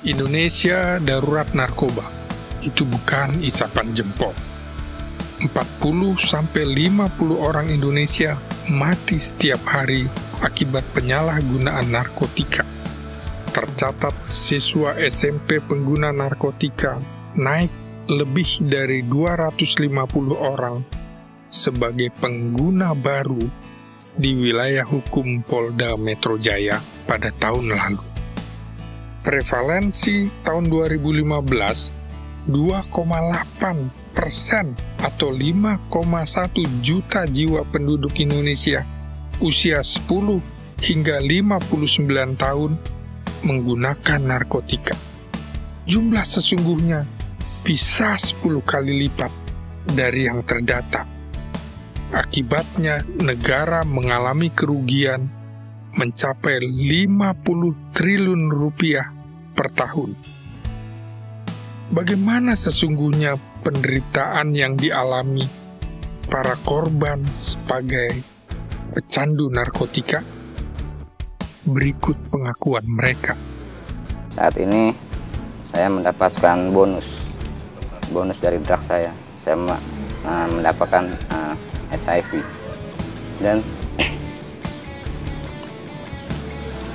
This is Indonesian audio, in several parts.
Indonesia darurat narkoba. Itu bukan isapan jempol. 40-50 orang Indonesia mati setiap hari akibat penyalahgunaan narkotika. Tercatat siswa SMP pengguna narkotika naik lebih dari 250 orang sebagai pengguna baru di wilayah hukum Polda Metro Jaya pada tahun lalu. Prevalensi tahun 2015 2,8% atau 5,1 juta jiwa penduduk Indonesia usia 10 hingga 59 tahun menggunakan narkotika. Jumlah sesungguhnya bisa 10 kali lipat dari yang terdata. Akibatnya negara mengalami kerugian mencapai 50 triliun rupiah per tahun. Bagaimana sesungguhnya penderitaan yang dialami para korban sebagai pecandu narkotika? Berikut pengakuan mereka. Saat ini saya mendapatkan bonus dari drug saya. Saya mendapatkan SIV dan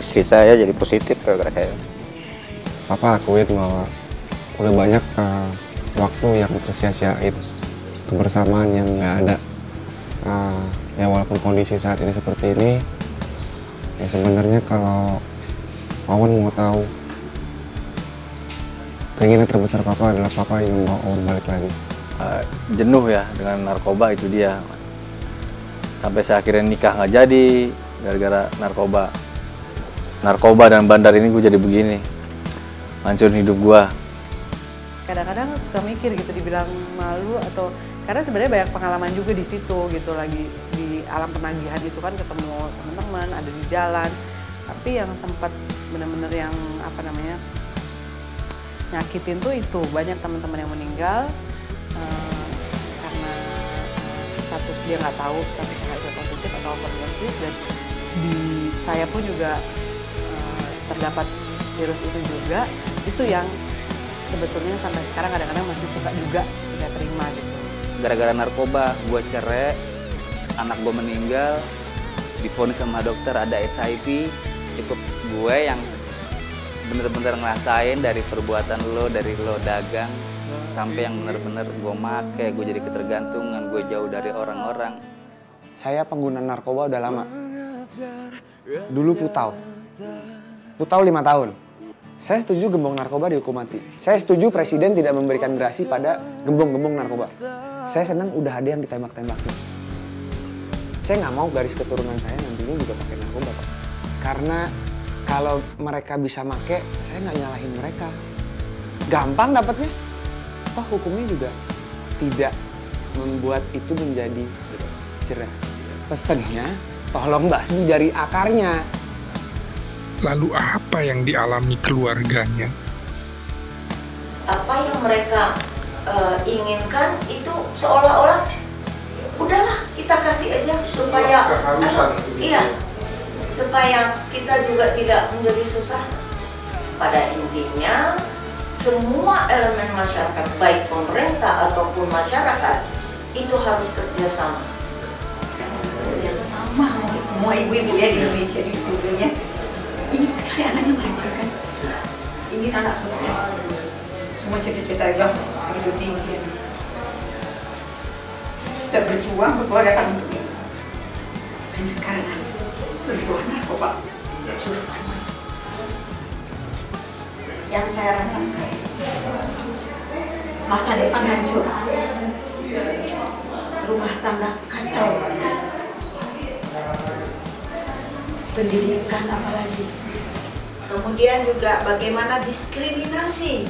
istri saya jadi positif gara-gara saya. Papa akuin bahwa udah banyak waktu yang tersia-siain, kebersamaan yang nggak ada. Ya walaupun kondisi saat ini seperti ini, ya sebenarnya kalau Wawan mau tahu, keinginan terbesar Papa adalah Papa ingin bawa Wawan balik lagi. Jenuh ya dengan narkoba, itu dia. Sampai saya akhirnya nikah nggak jadi gara-gara narkoba. Narkoba dan bandar ini gue jadi begini, hancurin hidup gue. Kadang-kadang suka mikir gitu, dibilang malu atau karena sebenarnya banyak pengalaman juga di situ gitu, lagi di alam penagihan itu kan ketemu teman-teman, ada di jalan. Tapi yang sempat benar-benar yang nyakitin tuh itu banyak teman-teman yang meninggal karena status dia nggak tahu status HIV positif atau overdosis, dan di saya pun juga terdapat virus itu juga. Itu yang sebetulnya sampai sekarang kadang-kadang masih suka juga tidak terima gitu. Gara-gara narkoba gue cerai, anak gue meninggal, divonis sama dokter ada HIV. Itu gue yang bener-bener ngerasain dari perbuatan lo, dari lo dagang sampai yang bener-bener gue make, gue jadi ketergantungan, gue jauh dari orang-orang. Saya pengguna narkoba udah lama. Dulu Putau 5 tahun. Saya setuju gembong narkoba dihukum mati. Saya setuju presiden tidak memberikan gerasi pada gembong-gembong narkoba. Saya senang udah ada yang ditembak-tembakin. Saya nggak mau garis keturunan saya nantinya juga pakai narkoba, Pak. Karena kalau mereka bisa make, saya nggak nyalahin mereka. Gampang dapatnya. Toh hukumnya juga tidak membuat itu menjadi jerah. Pesennya, tolong basmi dari akarnya. Lalu apa yang dialami keluarganya? Apa yang mereka inginkan itu seolah-olah udahlah kita kasih aja supaya supaya kita juga tidak menjadi susah. Pada intinya semua elemen masyarakat, baik pemerintah ataupun masyarakat, itu harus kerjasama. Yang sama mungkin semua ibu-ibu ya di Indonesia, di seluruh dunia, ingin sekali anaknya maju kan, ingin anak sukses. Semua cita-cita bilang begitu tinggi. Kita berjuang berkeluarga untuk itu. Dan karena sebuah narkoba hancur semua. Yang saya rasakan, masa depan hancur, rumah tangga kacau, pendidikan apalagi. Kemudian juga bagaimana diskriminasi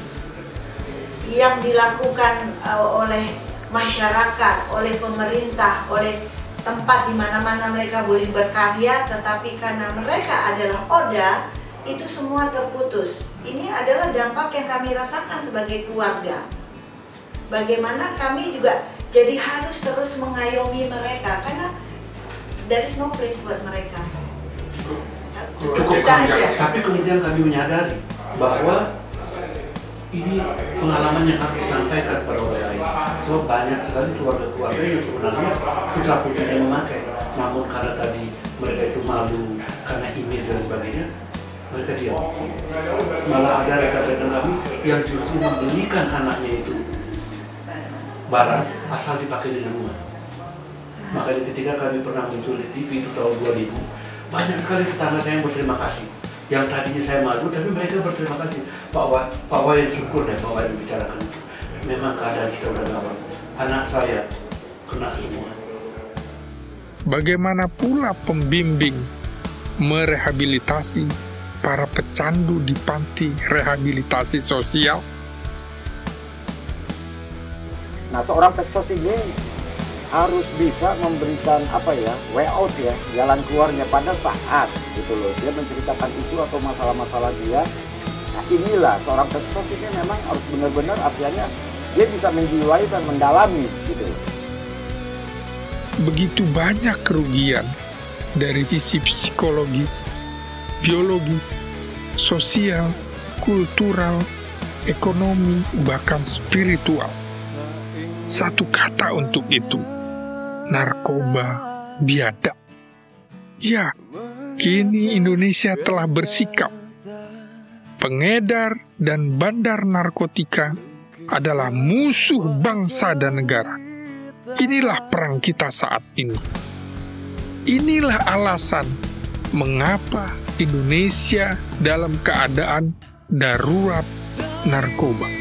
yang dilakukan oleh masyarakat, oleh pemerintah, oleh tempat di mana-mana mereka boleh berkarya, tetapi karena mereka adalah ODA, itu semua terputus. Ini adalah dampak yang kami rasakan sebagai keluarga. Bagaimana kami juga jadi harus terus mengayomi mereka, karena there is no place buat mereka. Cukup kan, tapi kemudian kami menyadari bahwa ini pengalaman yang harus disampaikan kepada orang lain. Sebab banyak sekali keluarga-keluarga yang sebenarnya putra putrinya memakai, namun karena tadi mereka itu malu karena image dan sebagainya, mereka diam. Malah ada rekan-rekan kami yang justru membelikan anaknya itu barang asal dipakai di rumah. Makanya ketika kami pernah muncul di TV itu tahun 2000, banyak sekali tetangga saya yang berterima kasih. Yang tadinya saya malu, tapi mereka berterima kasih. Pak Wayan syukur deh Pak Wayan membicarakan itu. Memang keadaan kita udah gawat. Anak saya kena semua. Bagaimana pula pembimbing merehabilitasi para pecandu di panti rehabilitasi sosial? Nah, seorang peksos ini harus bisa memberikan way out ya, jalan keluarnya pada saat gitu loh dia menceritakan isu atau masalah-masalah dia. Nah, inilah seorang peksos ini memang harus benar-benar artinya dia bisa menjiwai dan mendalami gitu loh. Begitu banyak kerugian dari sisi psikologis, biologis, sosial, kultural, ekonomi, bahkan spiritual. Satu kata untuk itu, narkoba biadab. Ya, kini Indonesia telah bersikap. Pengedar dan bandar narkotika adalah musuh bangsa dan negara. Inilah perang kita saat ini. Inilah alasan mengapa Indonesia dalam keadaan darurat narkoba.